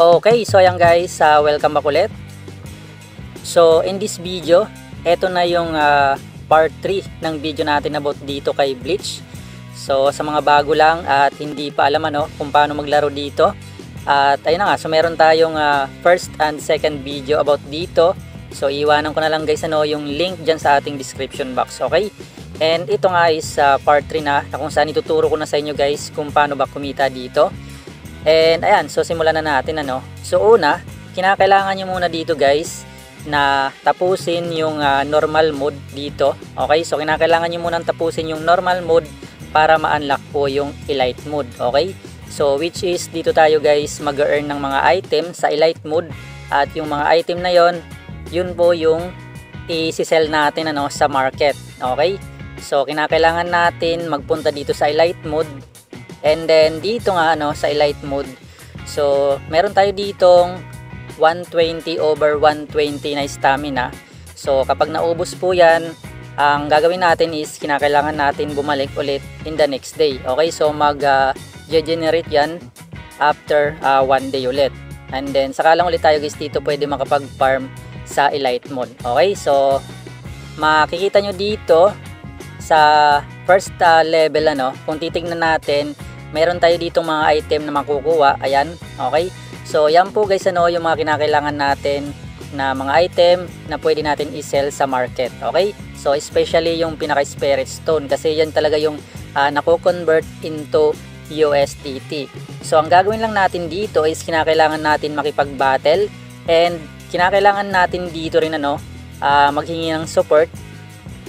Okay, so ayan guys, welcome back ulit. So in this video, eto na yung part 3 ng video natin about dito kay Bleach. So sa mga bago lang at hindi pa alam kung paano maglaro dito, at ayun na nga, so meron tayong first and second video about dito. So iwanan ko na lang guys yung link dyan sa ating description box, okay? And ito nga is part 3 na kung saan ituturo ko na sa inyo guys kung paano ba kumita dito. And ayan, so simulan na natin So una, kinakailangan nyo muna dito guys na tapusin yung normal mode dito. Okay, so kinakailangan nyo muna tapusin yung normal mode para ma-unlock po yung elite mode. Okay, so which is dito tayo guys mag-earn ng mga item sa elite mode. At yung mga item na yon, yun po yung i-sell natin sa market. Okay, so kinakailangan natin magpunta dito sa elite mode. And then dito nga sa elite mode, so meron tayo ditong 120 over 120 na stamina. So kapag naubos po yan, ang gagawin natin is kinakailangan natin bumalik ulit in the next day. Okay, so mag-generate yan after 1 day ulit. And then saka lang ulit tayo guys dito pwede makapag-farm sa elite mode. Okay, so makikita nyo dito sa first level kung titignan natin, meron tayo ditong mga item na makukuha. Ayan, okay. So yan po guys yung mga kinakailangan natin na mga item na pwede natin i-sell sa market. Okay, so especially yung pinaka spirit stone kasi yan talaga yung nako-convert into USDT. So ang gagawin lang natin dito is kinakailangan natin makipag-battle, and kinakailangan natin dito rin maghingi ng support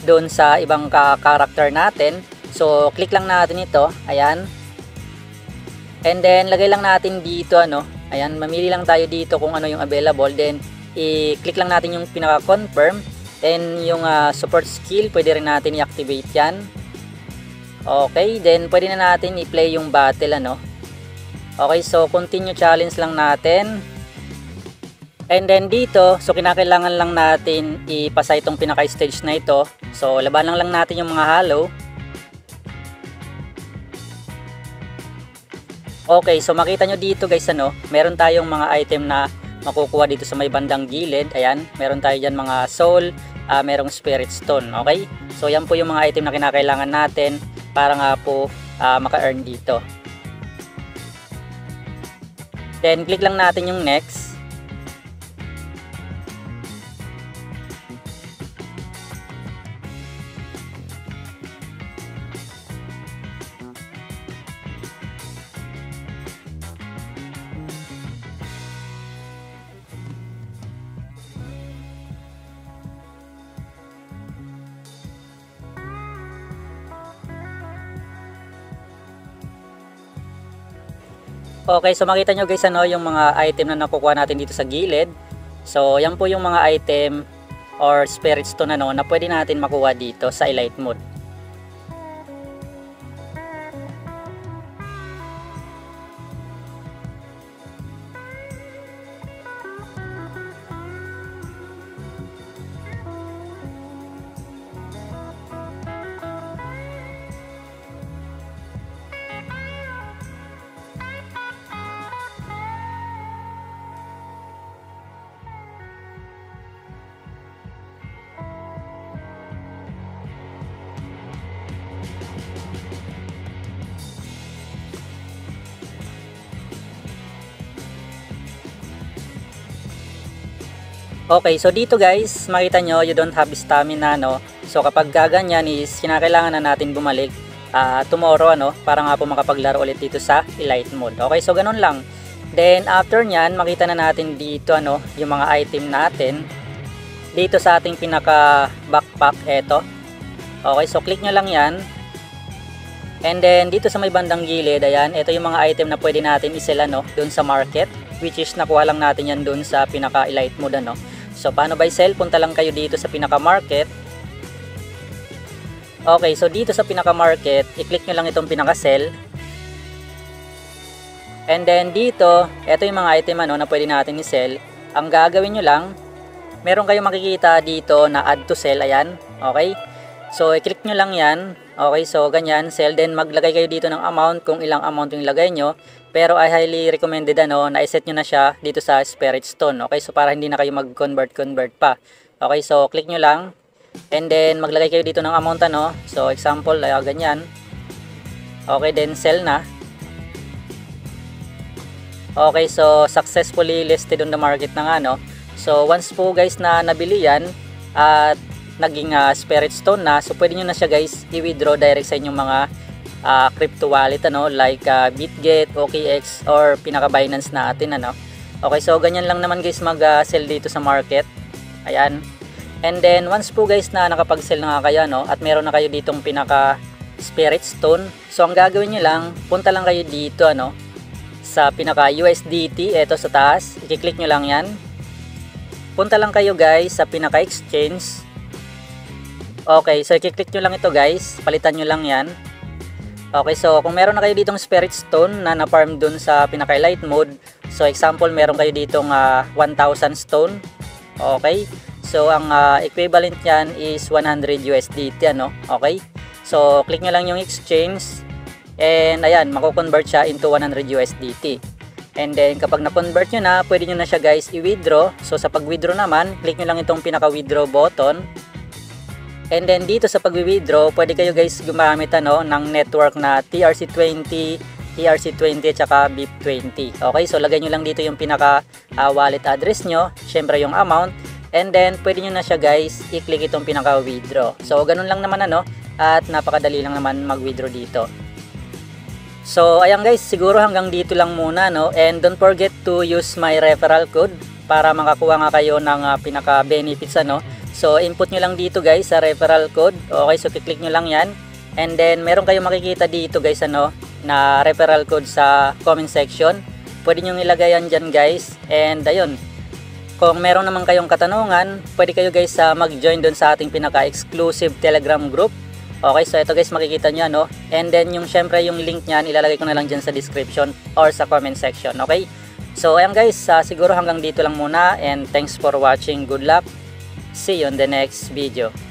doon sa ibang karakter natin. So click lang natin ito, ayan. And then lagay lang natin dito ayan, mamili lang tayo dito kung ano yung available, then i-click lang natin yung pinaka-confirm, and yung support skill pwede rin natin i-activate yan. Okay, then pwede na natin i-play yung battle Okay, so continue challenge lang natin. And then dito, so kinakailangan lang natin ipasa itong pinaka-stage na ito. So labanan lang natin yung mga hollow. Okay, so makita nyo dito guys meron tayong mga item na makukuha dito sa may bandang gilid. Ayan, meron tayo dyan mga soul, merong spirit stone. Okay, so yan po yung mga item na kinakailangan natin para nga po maka-earn dito. Then click lang natin yung next. Okay, so makita nyo guys yung mga item na nakukuha natin dito sa gilid. So yan po yung mga item or spirit stone na pwede natin makuha dito sa elite mode. Okay, so dito guys, makita nyo you don't have stamina So kapag gaganyan is kinakailangan na natin bumalik tomorrow para nga po makapaglaro ulit dito sa elite mode. Okay, so ganun lang. Then after nyan, makita na natin dito yung mga item natin dito sa ating pinaka backpack. Eto. Okay, so click nyo lang yan. And then dito sa may bandang gilid, ayan, ito yung mga item na pwede natin i-sell doon sa market, which is nakuha lang natin yan doon sa pinaka elite mode So paano ba i-sell? Punta lang kayo dito sa pinaka market. Okay, so dito sa pinaka market, i-click nyo lang itong pinaka sell. And then dito, ito yung mga item na pwede natin i-sell. Ang gagawin nyo lang, meron kayong makikita dito na add to sell, ayan. Okay, so i-click nyo lang yan. Okay, so ganyan, sell, then maglagay kayo dito ng amount kung ilang amount yung ilagay nyo. Pero I highly recommended na iset nyo na siya dito sa Spirit Stone. Okay, so para hindi na kayo mag-convert pa. Okay, so click nyo lang. And then maglagay kayo dito ng amount So example, ganyan. Okay, then sell na. Okay, so successfully listed on the market na nga So once po guys na nabili yan at naging Spirit Stone na, so pwede nyo na siya guys i-withdraw direct sa inyong mga crypto wallet like Bitget, OKX or pinaka Binance natin Okay, so ganyan lang naman guys mag-sell dito sa market. Ayan. And then once po guys na nakapag-sell na nga kayo at meron na kayo ditong pinaka Spirit Stone, so ang gagawin niyo lang, punta lang kayo dito sa pinaka USDT, eto sa taas, i-click nyo lang yan. Punta lang kayo guys sa pinaka exchange. Okay, so i-click nyo lang ito guys, palitan nyo lang yan. Okay, so kung meron na kayo ditong Spirit Stone na na-farm dun sa pinaka light mode, so example meron kayo ditong 1,000 stone. Okay, so ang equivalent nyan is 100 USDT Okay, so click nyo lang yung exchange and ayan, mako-convert siya into 100 USDT. And then kapag na-convert nyo na, pwede nyo na siya guys i-withdraw. So sa pag-withdraw naman, click nyo lang itong pinaka-withdraw button. And then dito sa pag-withdraw, pwede kayo guys gumamit ng network na TRC20, ERC20 at saka BIP20. Okay, so lagay nyo lang dito yung pinaka wallet address nyo, syempre yung amount, and then pwede nyo na siya guys i-click itong pinaka withdraw. So ganun lang naman at napakadali lang naman mag-withdraw dito. So ayan guys, siguro hanggang dito lang muna and don't forget to use my referral code para makakuha nga kayo ng pinaka benefits So input nyo lang dito guys sa referral code. Okay, so click nyo lang yan. And then meron kayong makikita dito guys na referral code sa comment section. Pwede nyo nilagay yan dyan guys. And ayun, kung meron naman kayong katanungan, pwede kayo guys mag-join dun sa ating pinaka-exclusive Telegram group. Okay, so ito guys makikita nyo And then yung syempre yung link nyan, ilalagay ko na lang dyan sa description or sa comment section. Okay, so ayan guys, siguro hanggang dito lang muna and thanks for watching. Good luck. See you on the next video.